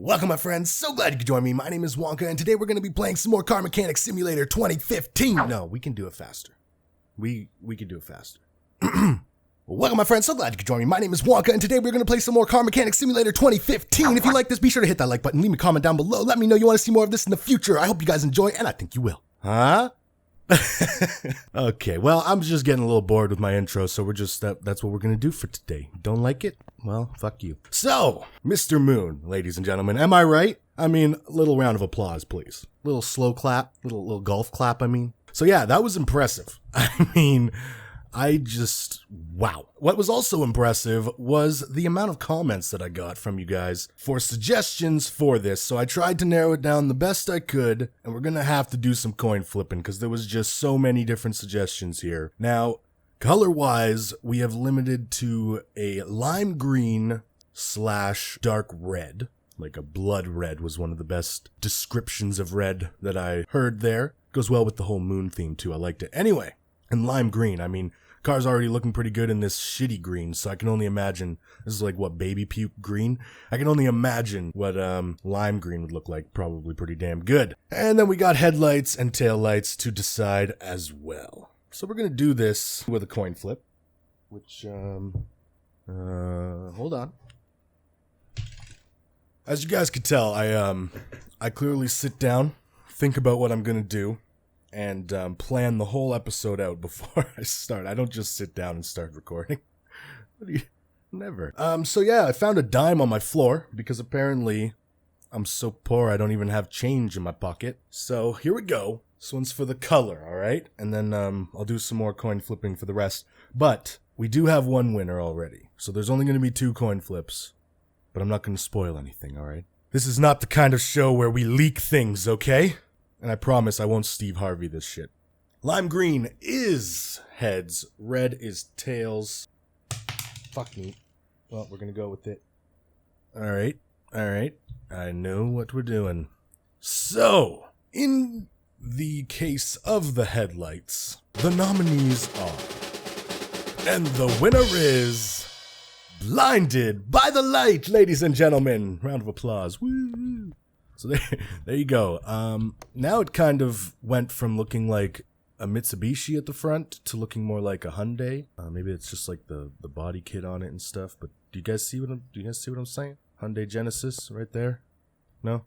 Welcome, my friends. So glad you could join me. My name is Wonka, and today we're going to be playing some more Car Mechanic Simulator 2015. No, we can do it faster. We can do it faster. Welcome, my friends. So glad you could join me. My name is Wonka, and today we're going to play some more Car Mechanic Simulator 2015. If you like this, be sure to hit that like button. Leave me a comment down below. Let me know you want to see more of this in the future. I hope you guys enjoy, and I think you will. Huh? Okay, well, I'm just getting a little bored with my intro, so that's what we're gonna do for today. Don't like it? Well, fuck you. So, Mr. Moon, ladies and gentlemen, am I right? I mean, a little round of applause, please. Little slow clap, little golf clap, I mean. So yeah, that was impressive. Wow. What was also impressive was the amount of comments that I got from you guys for suggestions for this. So I tried to narrow it down the best I could, and we're gonna have to do some coin flipping because there was just so many different suggestions here. Now, color-wise, we have limited to a lime green / dark red. Like a blood red was one of the best descriptions of red that I heard there. Goes well with the whole moon theme too. I liked it. Anyway. And lime green, I mean, car's already looking pretty good in this shitty green, so I can only imagine, this is like, what, baby puke green? I can only imagine what lime green would look like, probably pretty damn good. And then we got headlights and taillights to decide as well. So we're gonna do this with a coin flip, which, hold on. As you guys could tell, I clearly sit down, think about what I'm gonna do, and plan the whole episode out before I start. I don't just sit down and start recording. Never. So yeah, I found a dime on my floor because apparently I'm so poor I don't even have change in my pocket. So here we go. This one's for the color, alright? And then I'll do some more coin flipping for the rest. But we do have one winner already. So there's only going to be 2 coin flips. But I'm not going to spoil anything, alright? This is not the kind of show where we leak things, okay? And I promise I won't Steve Harvey this shit. Lime green is heads. Red is tails. Fuck me. Well, we're gonna go with it. Alright. I know what we're doing. So, in the case of the headlights, the nominees are... And the winner is... Blinded by the Light, ladies and gentlemen. Round of applause. Woo! So there you go. Now it kind of went from looking like a Mitsubishi at the front to looking more like a Hyundai. Maybe it's just like the body kit on it and stuff. But do you guys see what I'm saying? Hyundai Genesis right there. No.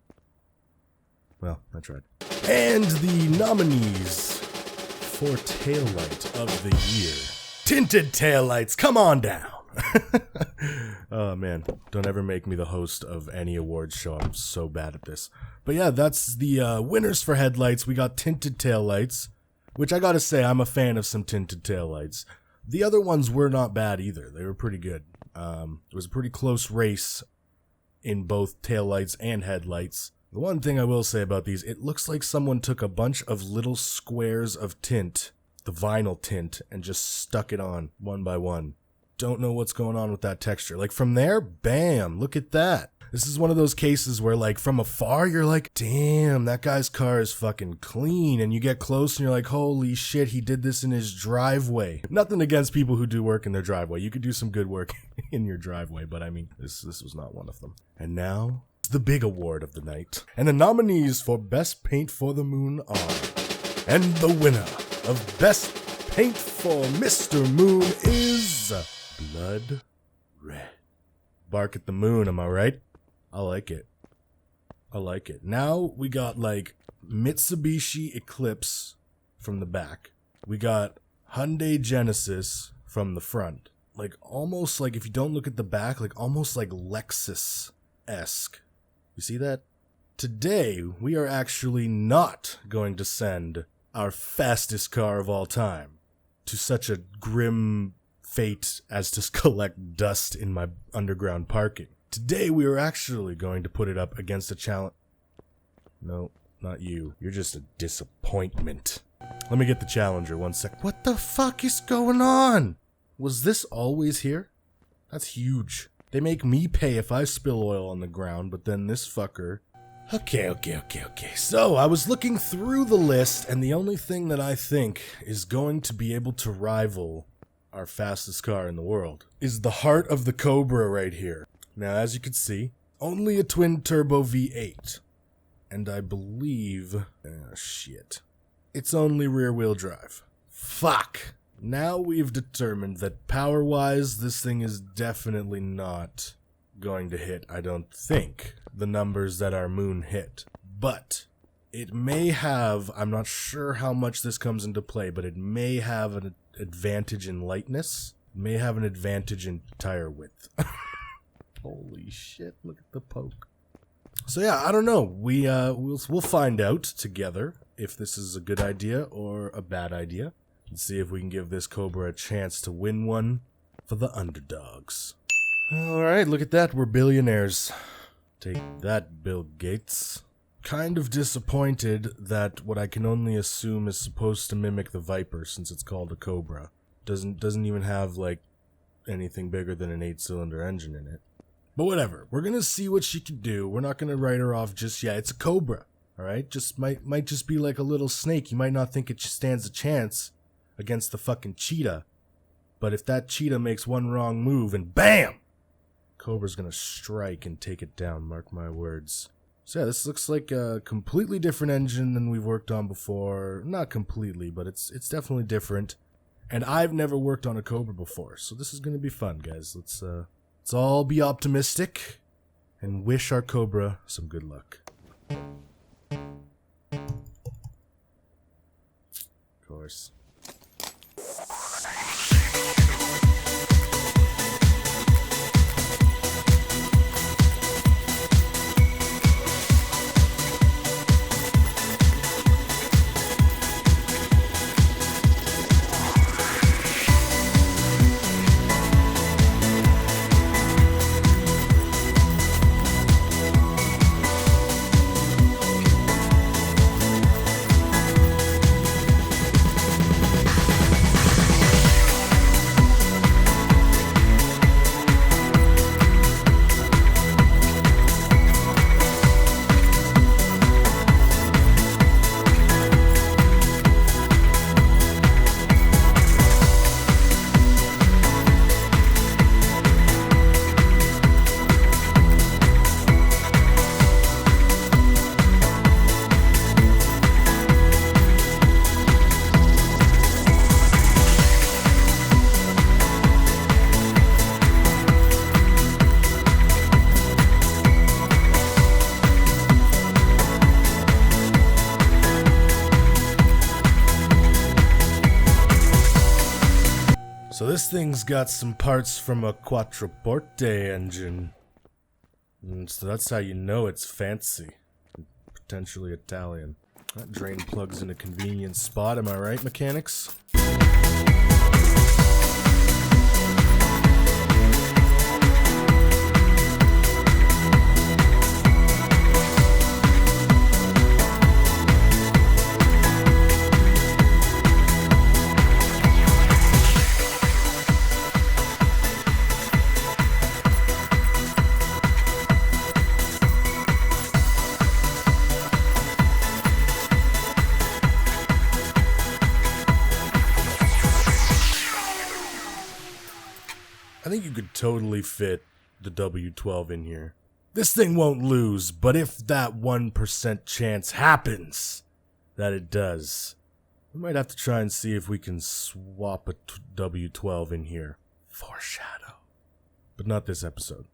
Well, I tried. And the nominees for taillight of the year: tinted taillights. Come on down. Oh man, don't ever make me the host of any awards show. I'm so bad at this. But yeah, that's the winners for headlights. We got tinted taillights, which I gotta say, I'm a fan of some tinted taillights. The other ones were not bad either. They were pretty good. It was a pretty close race in both taillights and headlights. The one thing I will say about these, it looks like someone took a bunch of little squares of tint, the vinyl tint, and just stuck it on one by one. Don't know what's going on with that texture. Like from there, bam, look at that. This is one of those cases where like from afar you're like, damn, that guy's car is fucking clean, and you get close and you're like, holy shit, he did this in his driveway. Nothing against people who do work in their driveway. You could do some good work in your driveway, but I mean, this was not one of them. And now the big award of the night. And the nominees for Best Paint for the Moon are, and the winner of Best Paint for Mr. Moon is Blood Red. Bark at the moon, am I right? I like it. Now we got like Mitsubishi Eclipse from the back. We got Hyundai Genesis from the front. Like almost like, if you don't look at the back, like almost like Lexus-esque. You see that? Today, we are actually not going to send our fastest car of all time to such a grim fate as to collect dust in my underground parking. Today we are actually going to put it up against a challenge. No, not you. You're just a disappointment. Let me get the challenger 1 sec. What the fuck is going on? Was this always here? That's huge. They make me pay if I spill oil on the ground, but then this fucker... Okay. So, I was looking through the list, and the only thing that I think is going to be able to rival our fastest car in the world is the heart of the Cobra right here. Now, as you can see, only a twin-turbo V8. And I believe... shit. It's only rear-wheel drive. Fuck! Now we've determined that power-wise, this thing is definitely not going to hit, I don't think, the numbers that our moon hit. But it may have, I'm not sure how much this comes into play, but it may have an advantage in lightness. It may have an advantage in tire width. Holy shit, look at the poke. So yeah, I don't know. We'll find out together if this is a good idea or a bad idea. And see if we can give this Cobra a chance to win one for the underdogs. Alright, look at that. We're billionaires. Take that, Bill Gates. Kind of disappointed that what I can only assume is supposed to mimic the Viper since it's called a Cobra. Doesn't even have, like, anything bigger than an 8-cylinder engine in it. But whatever. We're gonna see what she can do. We're not gonna write her off just yet. It's a Cobra. Alright? Just might just be like a little snake. You might not think it stands a chance against the fucking cheetah. But if that cheetah makes one wrong move and BAM! Cobra's gonna strike and take it down, mark my words. So yeah, this looks like a completely different engine than we've worked on before. Not completely, but it's definitely different. And I've never worked on a Cobra before, so this is gonna be fun, guys. Let's all be optimistic and wish our Cobra some good luck. Of course. So this thing's got some parts from a quattroporte engine. And so that's how you know it's fancy. Potentially Italian. That drain plugs in a convenient spot, am I right, mechanics? I think you could totally fit the W12 in here. This thing won't lose, but if that 1% chance happens that it does, we might have to try and see if we can swap a W12 in here. Foreshadow. But not this episode.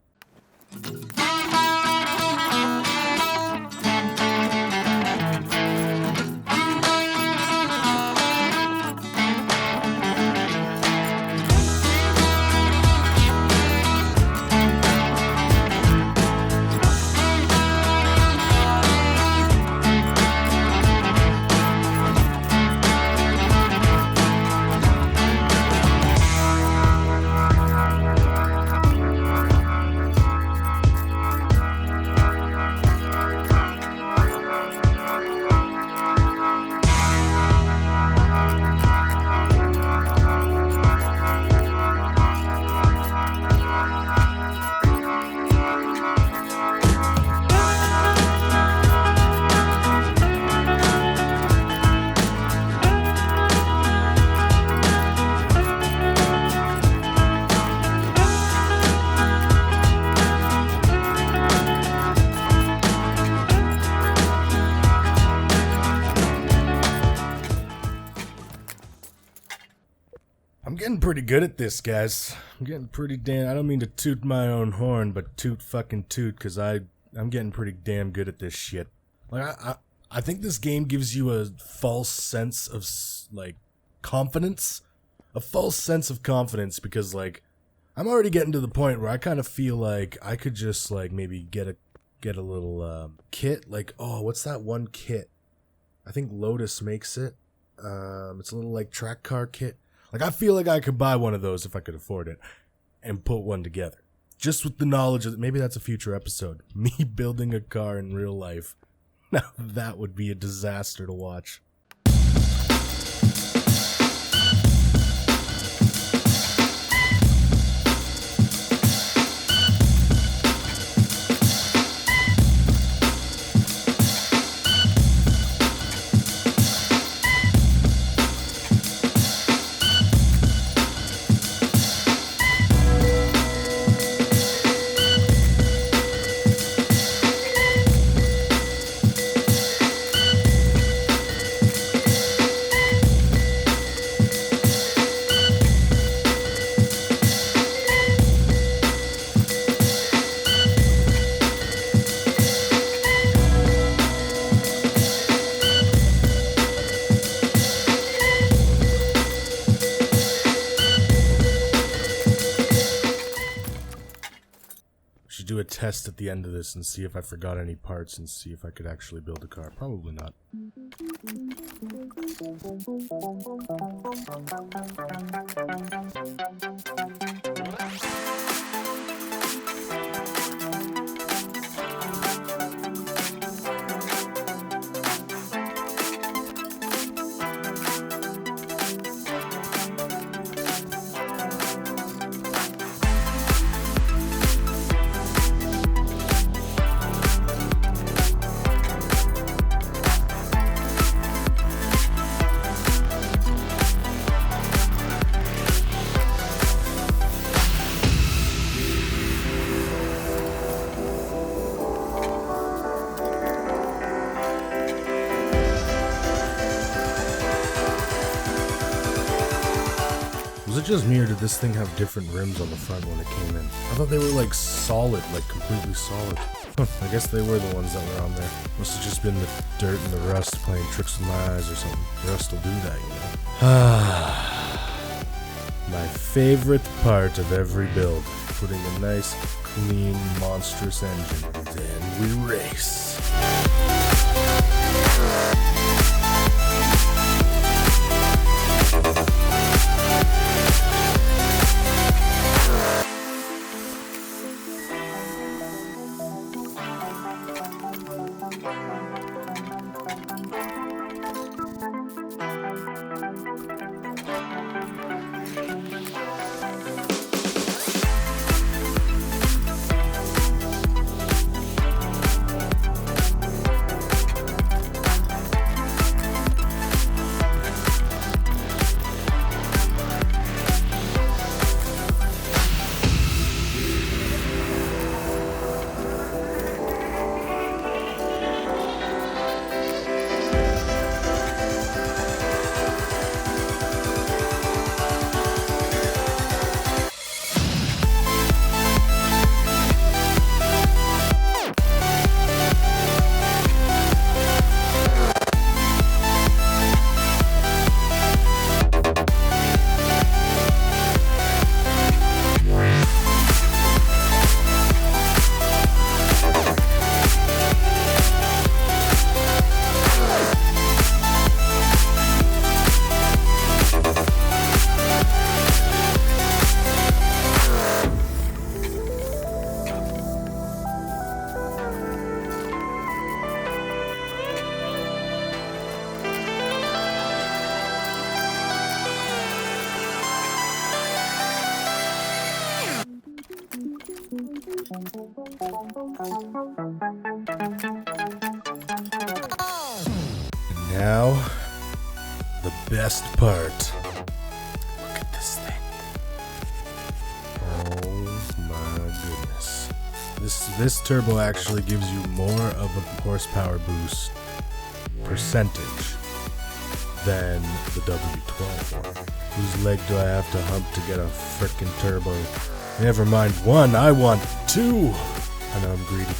getting pretty good at this, guys. I'm getting pretty damn... I don't mean to toot my own horn, but toot, because I'm getting pretty damn good at this shit. Like, I think this game gives you a false sense of, like, confidence. A false sense of confidence, because, like, I'm already getting to the point where I kind of feel like I could just, like, maybe get a little kit. Like, oh, what's that one kit? I think Lotus makes it. It's a little, like, track car kit. Like, I feel like I could buy one of those if I could afford it and put one together. Just with the knowledge of, maybe that's a future episode. Me building a car in real life. Now, that would be a disaster to watch. Do a test at the end of this and see if I forgot any parts and see if I could actually build a car. Probably not. Was it just me, or did this thing have different rims on the front when it came in? I thought they were like solid, like completely solid. I guess they were the ones that were on there. Must have just been the dirt and the rust playing tricks with my eyes or something. Rust will do that, you know. My favorite part of every build. Putting a nice, clean, monstrous engine. Then we race. Now, the best part. Look at this thing. Oh my goodness. This turbo actually gives you more of a horsepower boost percentage than the W12 one. Whose leg do I have to hump to get a frickin' turbo? Never mind one, I want two! I know I'm greedy.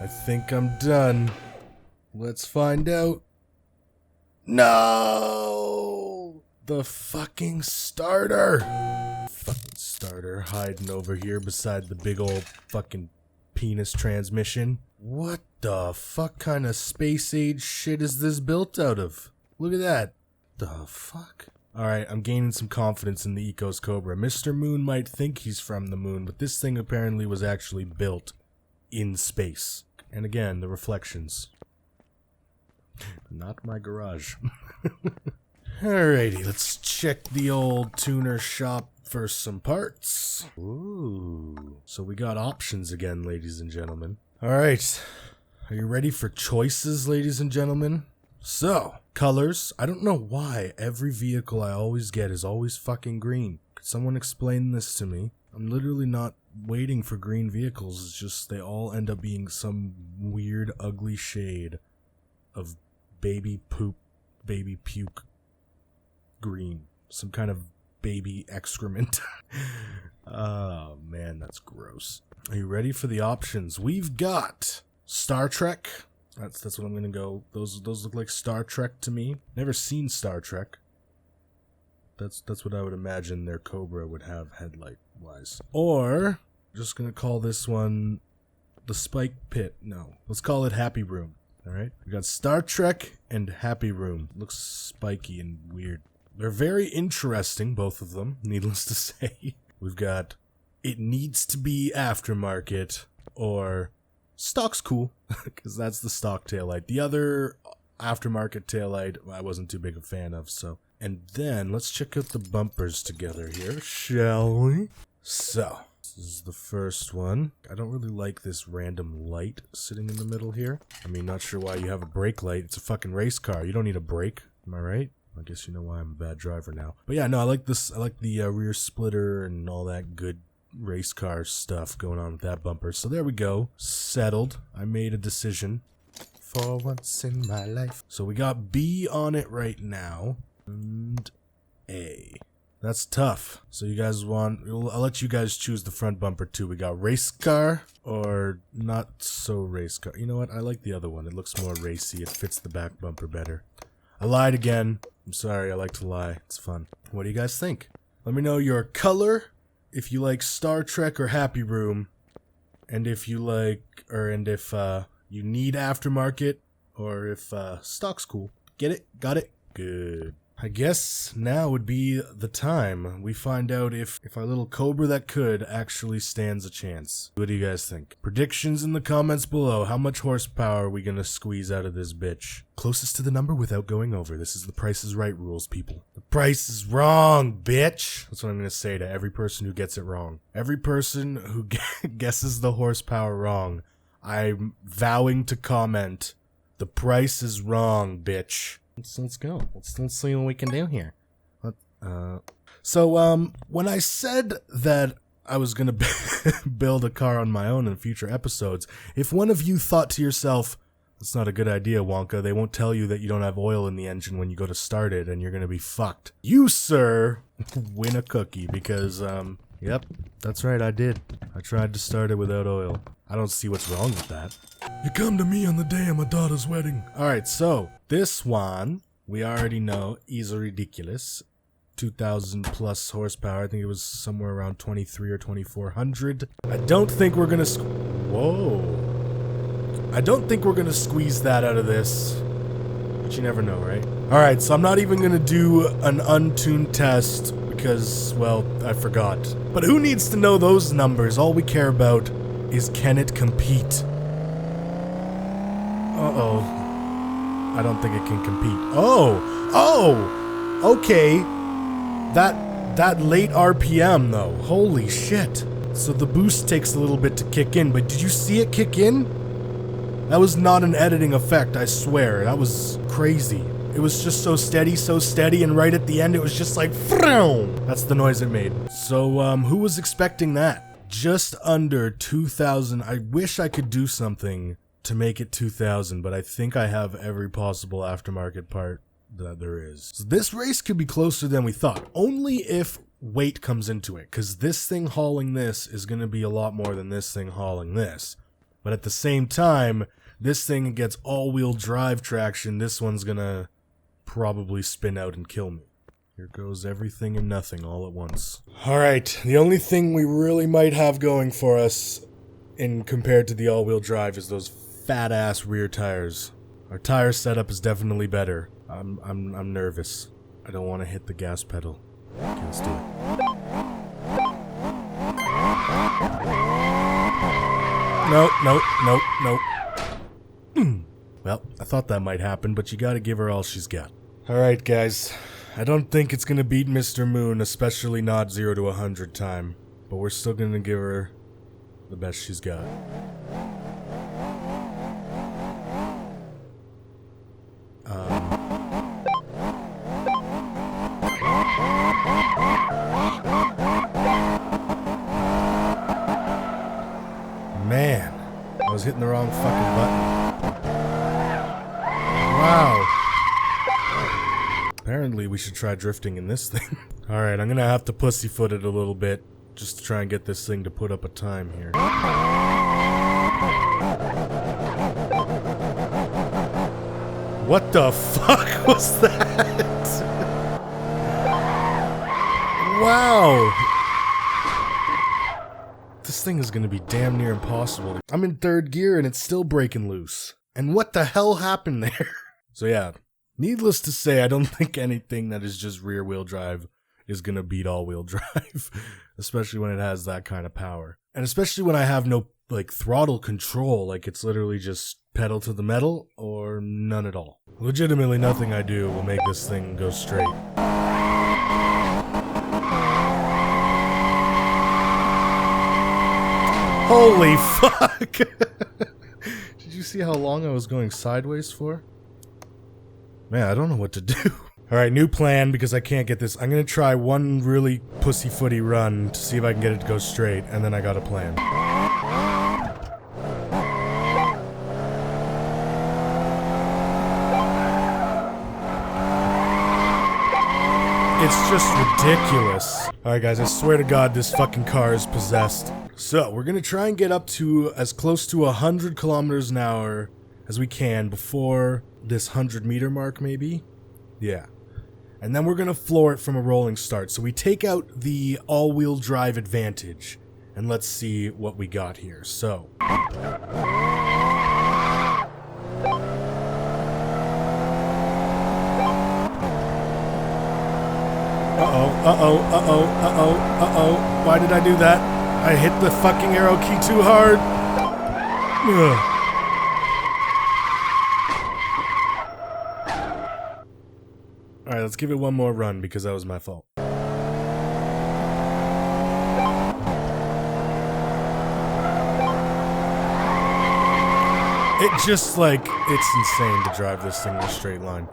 I think I'm done. Let's find out. No! The fucking starter! Fucking starter hiding over here beside the big old fucking penis transmission. What the fuck kind of space age shit is this built out of? Look at that. The fuck? Alright, I'm gaining some confidence in the Ecos Cobra. Mr. Moon might think he's from the moon, but this thing apparently was actually built in space. And again, the reflections. Not my garage. Alrighty, let's check the old tuner shop for some parts. Ooh. So we got options again, ladies and gentlemen. Alright. Are you ready for choices, ladies and gentlemen? So, colors. I don't know why every vehicle I always get is always fucking green. Could someone explain this to me? I'm literally not waiting for green vehicles. It's just they all end up being some weird, ugly shade of baby poop, baby puke green. Some kind of baby excrement. Oh, man, that's gross. Are you ready for the options? We've got Star Trek. That's what I'm gonna go. Those look like Star Trek to me. Never seen Star Trek. That's what I would imagine their Cobra would have headlight-wise. Or, just gonna call this one the Spike Pit. No, let's call it Happy Room. Alright? We got Star Trek and Happy Room. Looks spiky and weird. They're very interesting, both of them, needless to say. We've got It Needs to Be Aftermarket, or Stock's cool, because that's the stock taillight. The other aftermarket taillight I wasn't too big a fan of, so. And then, let's check out the bumpers together here, shall we? So, this is the first one. I don't really like this random light sitting in the middle here. I mean, not sure why you have a brake light. It's a fucking race car. You don't need a brake. Am I right? I guess you know why I'm a bad driver now. But yeah, no, I like this. I like the rear splitter and all that good race car stuff going on with that bumper. So there we go. Settled. I made a decision for once in my life. So we got B on it right now. And A. That's tough. So you guys want... I'll let you guys choose the front bumper too. We got race car or not so race car. You know what? I like the other one. It looks more racy. It fits the back bumper better. I lied again. I'm sorry. I like to lie. It's fun. What do you guys think? Let me know your color, if you like Star Trek or Happy Room, and if you like... and if you need aftermarket, or if stock's cool. Get it? Got it? Good. I guess now would be the time we find out if our little Cobra that could actually stands a chance. What do you guys think? Predictions in the comments below. How much horsepower are we gonna squeeze out of this bitch? Closest to the number without going over. This is the Price is Right rules, people. The price is wrong, bitch! That's what I'm gonna say to every person who gets it wrong. Every person who guesses the horsepower wrong, I'm vowing to comment, the price is wrong, bitch. Let's go. Let's see what we can do here. So when I said that I was gonna build a car on my own in future episodes, if one of you thought to yourself, that's not a good idea, Wonka, they won't tell you that you don't have oil in the engine when you go to start it, and you're gonna be fucked. You, sir, win a cookie, because, yep, that's right, I did. I tried to start it without oil. I don't see what's wrong with that. You come to me on the day of my daughter's wedding. Alright, so, this one, we already know, is ridiculous. 2,000 plus horsepower. I think it was somewhere around 23 or 2,400. I don't think we're gonna Whoa. I don't think we're gonna squeeze that out of this. But you never know, right? Alright, so I'm not even gonna do an untuned test because, well, I forgot. But who needs to know those numbers? All we care about is, can it compete? Uh-oh. I don't think it can compete. Oh, okay. That late RPM though. Holy shit. So the boost takes a little bit to kick in, but did you see it kick in? That was not an editing effect, I swear. That was crazy. It was just so steady, and right at the end it was just like, vroom! That's the noise it made. So, who was expecting that? Just under 2,000. I wish I could do something to make it 2,000, but I think I have every possible aftermarket part that there is. So this race could be closer than we thought, only if weight comes into it, because this thing hauling this is going to be a lot more than this thing hauling this. But at the same time, this thing gets all-wheel drive traction, this one's going to probably spin out and kill me. Here goes everything and nothing all at once. Alright, the only thing we really might have going for us in compared to the all-wheel drive is those fat-ass rear tires. Our tire setup is definitely better. I'm nervous. I don't want to hit the gas pedal. Okay, let's do it. Nope. Well, I thought that might happen, but you gotta give her all she's got. Alright, guys. I don't think it's gonna beat Mr. Moon, especially not 0 to 100 time. But we're still gonna give her the best she's got. Man, I was hitting the wrong fucking button. Wow. Apparently we should try drifting in this thing. Alright, I'm gonna have to pussyfoot it a little bit just to try and get this thing to put up a time here. What the fuck was that? Wow. This thing is gonna be damn near impossible. I'm in 3rd gear and it's still breaking loose. And what the hell happened there? So yeah, needless to say, I don't think anything that is just rear wheel drive is gonna beat all wheel drive. Especially when it has that kind of power. And especially when I have no, like, throttle control, like it's literally just pedal to the metal or none at all. Legitimately nothing I do will make this thing go straight. Holy fuck! Did you see how long I was going sideways for? Man, I don't know what to do. Alright, new plan because I can't get this. I'm gonna try one really pussyfooty run to see if I can get it to go straight, and then I got a plan. It's just ridiculous. Alright guys, I swear to God this fucking car is possessed. So, we're gonna try and get up to as close to 100 kilometers an hour as we can before this 100-meter mark, maybe? Yeah. And then we're gonna floor it from a rolling start. So we take out the all-wheel drive advantage, and let's see what we got here. So. Uh-oh. Why did I do that? I hit the fucking arrow key too hard. Ugh. Alright, let's give it one more run because that was my fault. It just, like, it's insane to drive this thing in a straight line.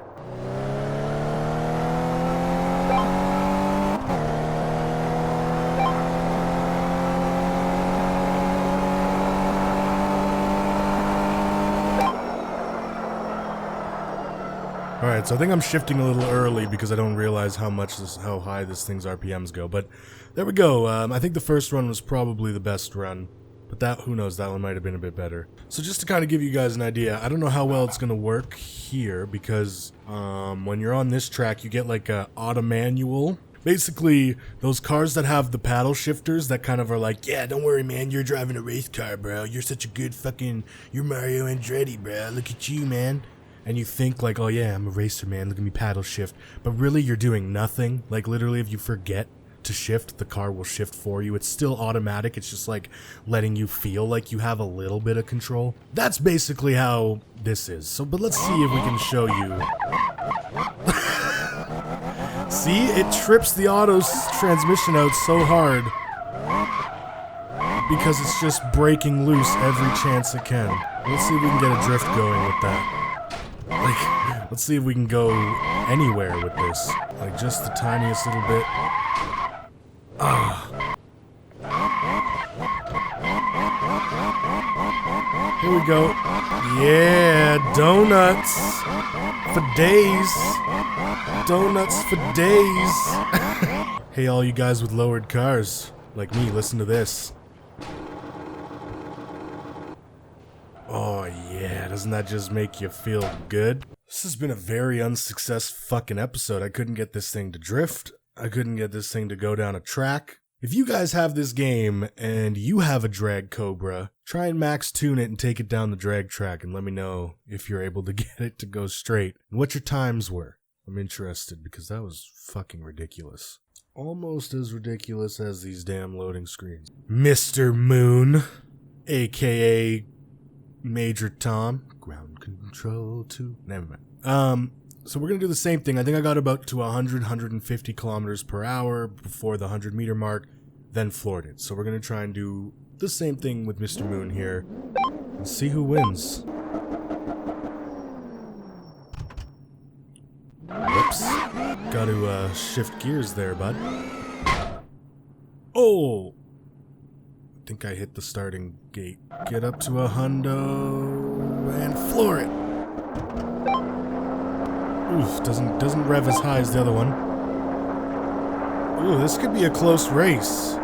Alright, so I think I'm shifting a little early because I don't realize how high this thing's RPMs go, but there we go. I think the first run was probably the best run, but that, who knows, that one might have been a bit better. So just to kind of give you guys an idea, I don't know how well it's going to work here because when you're on this track, you get like a auto manual. Basically, those cars that have the paddle shifters that kind of are like, yeah, don't worry, man, you're driving a race car, bro. You're such a good fucking, you're Mario Andretti, bro. Look at you, man. And you think like, oh yeah, I'm a racer, man, look at me paddle shift. But really, you're doing nothing. Like, literally, if you forget to shift, the car will shift for you. It's still automatic. It's just like letting you feel like you have a little bit of control. That's basically how this is. So, but let's see if we can show you. See, it trips the auto transmission out so hard. because it's just breaking loose every chance it can. Let's see if we can get a drift going with that. Like, let's see if we can go anywhere with this. Like, just the tiniest little bit. Here we go. Yeah, donuts for days. Donuts for days. Hey, all you guys with lowered cars, like me, listen to this. Oh yeah, doesn't that just make you feel good? This has been a very unsuccessful fucking episode. I couldn't get this thing to drift. I couldn't get this thing to go down a track. If you guys have this game and you have a drag Cobra, try and max tune it and take it down the drag track and let me know if you're able to get it to go straight and what your times were. I'm interested because that was fucking ridiculous. Almost as ridiculous as these damn loading screens. Mr. Moon, aka Major Tom. Ground control to... Never mind. So we're going to do the same thing. I think I got about to 150 kilometers per hour before the 100 meter mark, then floored it. So we're going to try and do the same thing with Mr. Moon here and see who wins. Whoops. Got to shift gears there, bud. Oh! I think I hit the starting gate. Get up to a hundo and floor it. Oof, doesn't rev as high as the other one. Ooh, this could be a close race.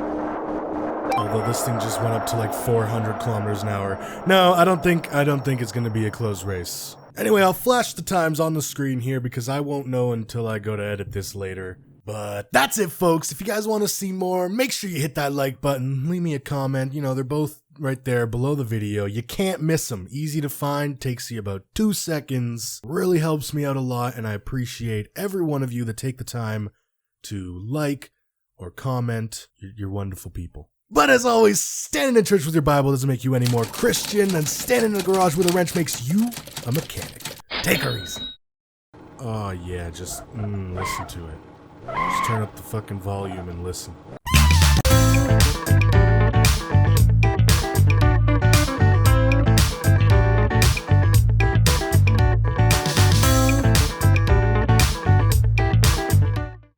Although this thing just went up to like 400 kilometers an hour. No, I don't think it's gonna be a close race. Anyway, I'll flash the times on the screen here because I won't know until I go to edit this later. But that's it, folks. If you guys want to see more, make sure you hit that like button. Leave me a comment. You know, they're both right there below the video. You can't miss them. Easy to find. Takes you about 2 seconds. Really helps me out a lot, and I appreciate every one of you that take the time to like or comment. You're wonderful people. But as always, standing in church with your Bible doesn't make you any more Christian than standing in a garage with a wrench makes you a mechanic. Take her easy. Oh yeah, just listen to it. Just turn up the fucking volume and listen.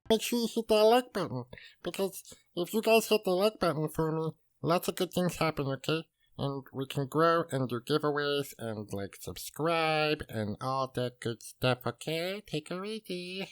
Make sure you hit that like button, because if you guys hit the like button for me, lots of good things happen, okay? And we can grow and do giveaways and like subscribe and all that good stuff, okay? Take her easy.